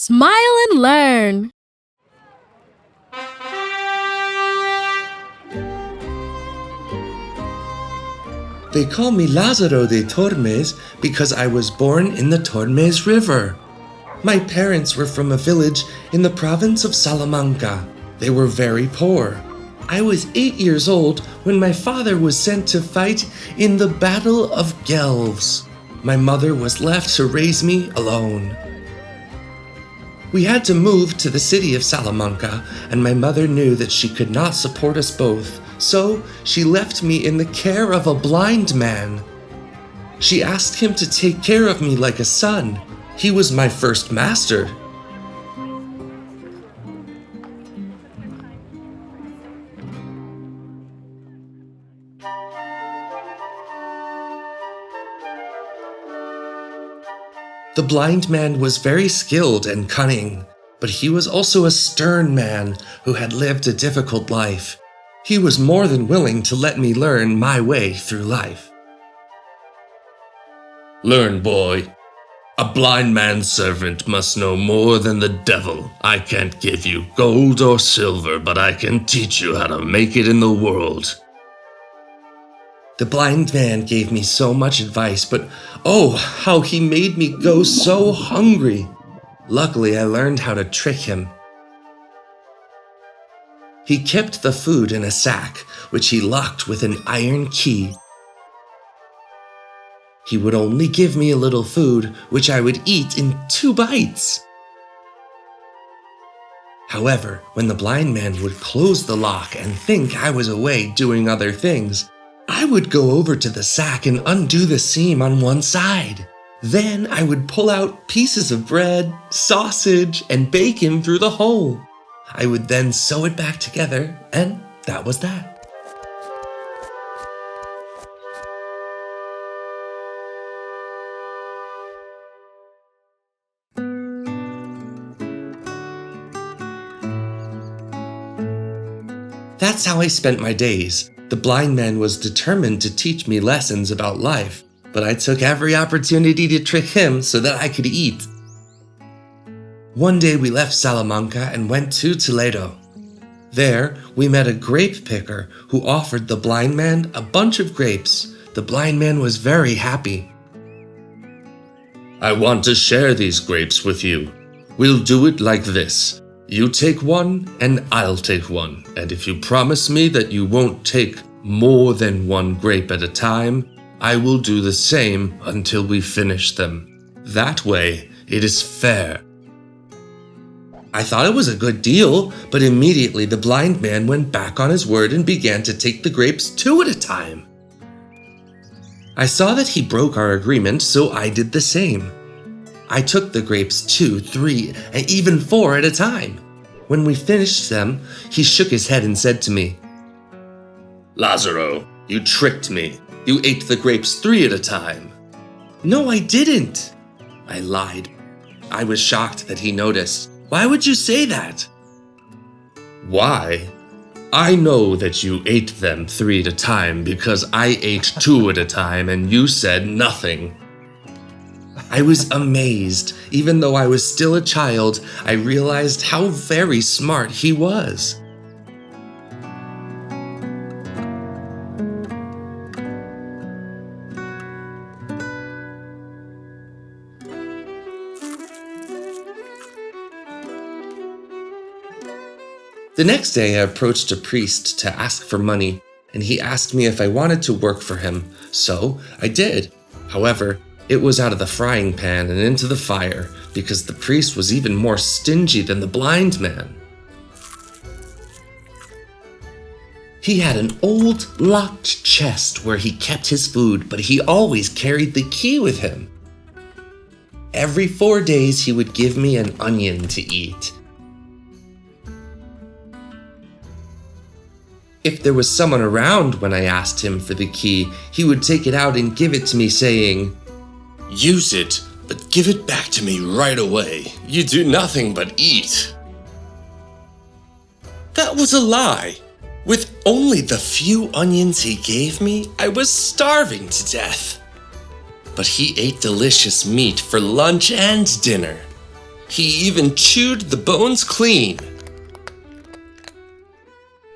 Smile and learn. They call me Lazarillo de Tormes because I was born in the Tormes River. My parents were from a village in the province of Salamanca. They were very poor. I was 8 years old when my father was sent to fight in the Battle of Guelphs. My mother was left to raise me alone. We had to move to the city of Salamanca, and my mother knew that she could not support us both, so she left me in the care of a blind man. She asked him to take care of me like a son. He was my first master. The blind man was very skilled and cunning, but he was also a stern man who had lived a difficult life. He was more than willing to let me learn my way through life. Learn, boy. A blind man's servant must know more than the devil. I can't give you gold or silver, but I can teach you how to make it in the world. The blind man gave me so much advice, but oh, how he made me go so hungry. Luckily, I learned how to trick him. He kept the food in a sack, which he locked with an iron key. He would only give me a little food, which I would eat in 2 bites. However, when the blind man would close the lock and think I was away doing other things, I would go over to the sack and undo the seam on one side. Then I would pull out pieces of bread, sausage, and bacon through the hole. I would then sew it back together, and that was that. That's how I spent my days. The blind man was determined to teach me lessons about life, but I took every opportunity to trick him so that I could eat. One day we left Salamanca and went to Toledo. There, we met a grape picker who offered the blind man a bunch of grapes. The blind man was very happy. I want to share these grapes with you. We'll do it like this. You take one, and I'll take one. And if you promise me that you won't take more than 1 grape at a time, I will do the same until we finish them. That way, it is fair. I thought it was a good deal, but immediately the blind man went back on his word and began to take the grapes 2 at a time. I saw that he broke our agreement, so I did the same. I took the grapes 2, 3, and even 4 at a time. When we finished them, he shook his head and said to me, Lazaro, you tricked me. You ate the grapes 3 at a time. No, I didn't. I lied. I was shocked that he noticed. Why would you say that? Why? I know that you ate them 3 at a time because I ate 2 at a time and you said nothing. I was amazed. Even though I was still a child, I realized how very smart he was. The next day, I approached a priest to ask for money, and he asked me if I wanted to work for him, so I did. However, it was out of the frying pan and into the fire, because the priest was even more stingy than the blind man. He had an old, locked chest where he kept his food, but he always carried the key with him. Every 4 days, he would give me an onion to eat. If there was someone around when I asked him for the key, he would take it out and give it to me, saying, Use it, but give it back to me right away. You do nothing but eat. That was a lie. With only the few onions he gave me, I was starving to death. But he ate delicious meat for lunch and dinner. He even chewed the bones clean.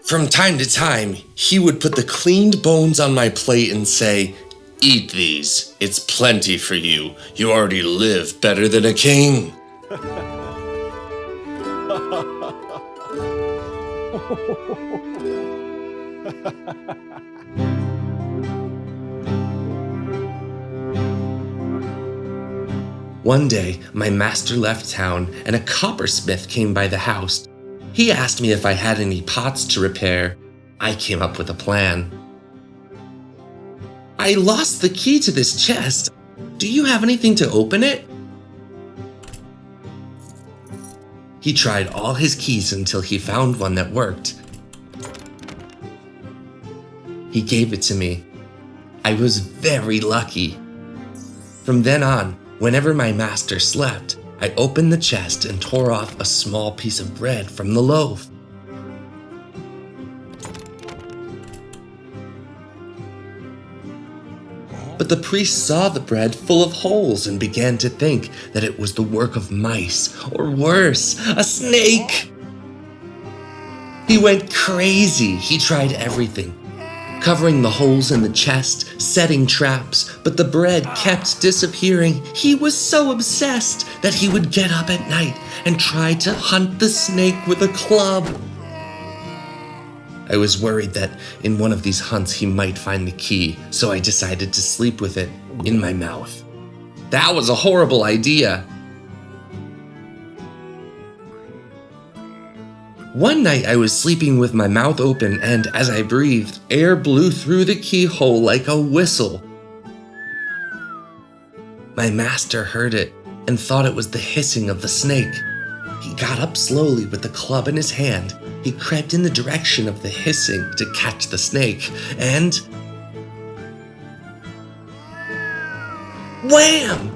From time to time, he would put the cleaned bones on my plate and say, "Eat these. It's plenty for you. You already live better than a king." One day, my master left town and a coppersmith came by the house. He asked me if I had any pots to repair. I came up with a plan. "I lost the key to this chest. Do you have anything to open it?" He tried all his keys until he found one that worked. He gave it to me. I was very lucky. From then on, whenever my master slept, I opened the chest and tore off a small piece of bread from the loaf. But the priest saw the bread full of holes and began to think that it was the work of mice, or worse, a snake. He went crazy. He tried everything, covering the holes in the chest, setting traps, but the bread kept disappearing. He was so obsessed that he would get up at night and try to hunt the snake with a club. I was worried that in one of these hunts he might find the key, so I decided to sleep with it in my mouth. That was a horrible idea. One night I was sleeping with my mouth open, and as I breathed, air blew through the keyhole like a whistle. My master heard it and thought it was the hissing of the snake. He got up slowly with the club in his hand. He crept in the direction of the hissing to catch the snake, and wham!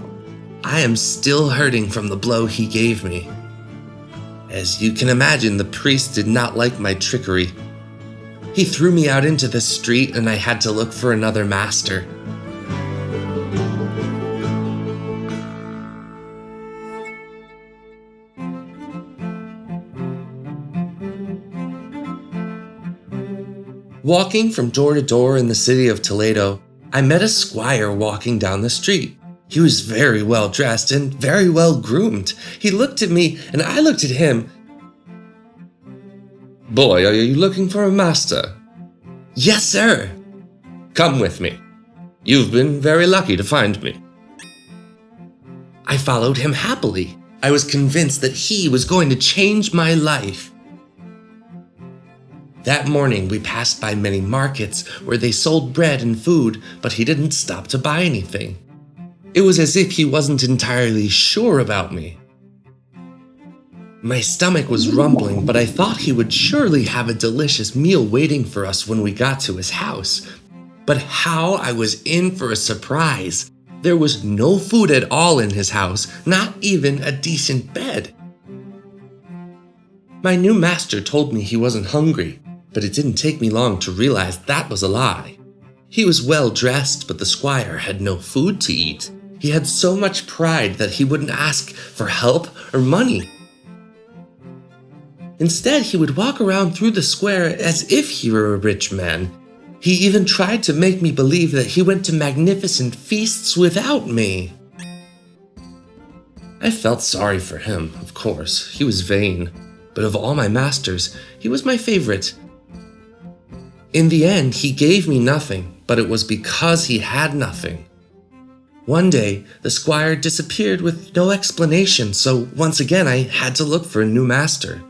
I am still hurting from the blow he gave me. As you can imagine, the priest did not like my trickery. He threw me out into the street and I had to look for another master. Walking from door to door in the city of Toledo, I met a squire walking down the street. He was very well dressed and very well groomed. He looked at me and I looked at him. "Boy, are you looking for a master?" "Yes, sir." "Come with me. You've been very lucky to find me." I followed him happily. I was convinced that he was going to change my life. That morning, we passed by many markets where they sold bread and food, but he didn't stop to buy anything. It was as if he wasn't entirely sure about me. My stomach was rumbling, but I thought he would surely have a delicious meal waiting for us when we got to his house. But how I was in for a surprise. There was no food at all in his house, not even a decent bed. My new master told me he wasn't hungry, but it didn't take me long to realize that was a lie. He was well dressed, but the squire had no food to eat. He had so much pride that he wouldn't ask for help or money. Instead, he would walk around through the square as if he were a rich man. He even tried to make me believe that he went to magnificent feasts without me. I felt sorry for him, of course. He was vain. But of all my masters, he was my favorite. In the end, he gave me nothing, but it was because he had nothing. One day, the squire disappeared with no explanation, so once again I had to look for a new master.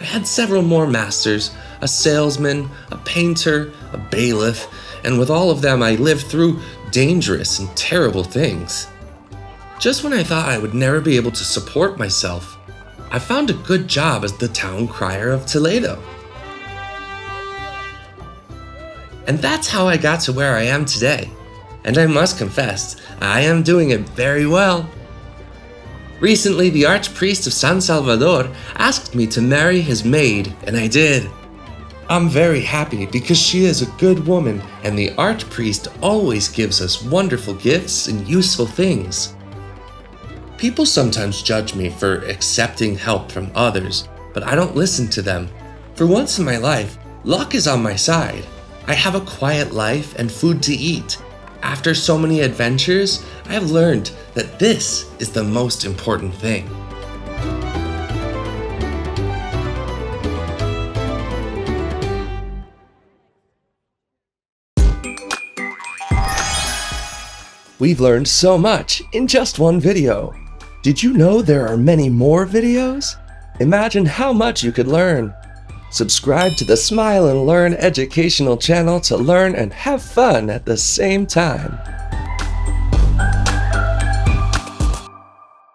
I had several more masters, a salesman, a painter, a bailiff, and with all of them I lived through dangerous and terrible things. Just when I thought I would never be able to support myself, I found a good job as the town crier of Toledo. And that's how I got to where I am today. And I must confess, I am doing it very well. Recently, the archpriest of San Salvador asked me to marry his maid, and I did. I'm very happy because she is a good woman, and the archpriest always gives us wonderful gifts and useful things. People sometimes judge me for accepting help from others, but I don't listen to them. For once in my life, luck is on my side. I have a quiet life and food to eat. After so many adventures, I have learned that this is the most important thing. We've learned so much in just one video. Did you know there are many more videos? Imagine how much you could learn. Subscribe to the Smile and Learn educational channel to learn and have fun at the same time.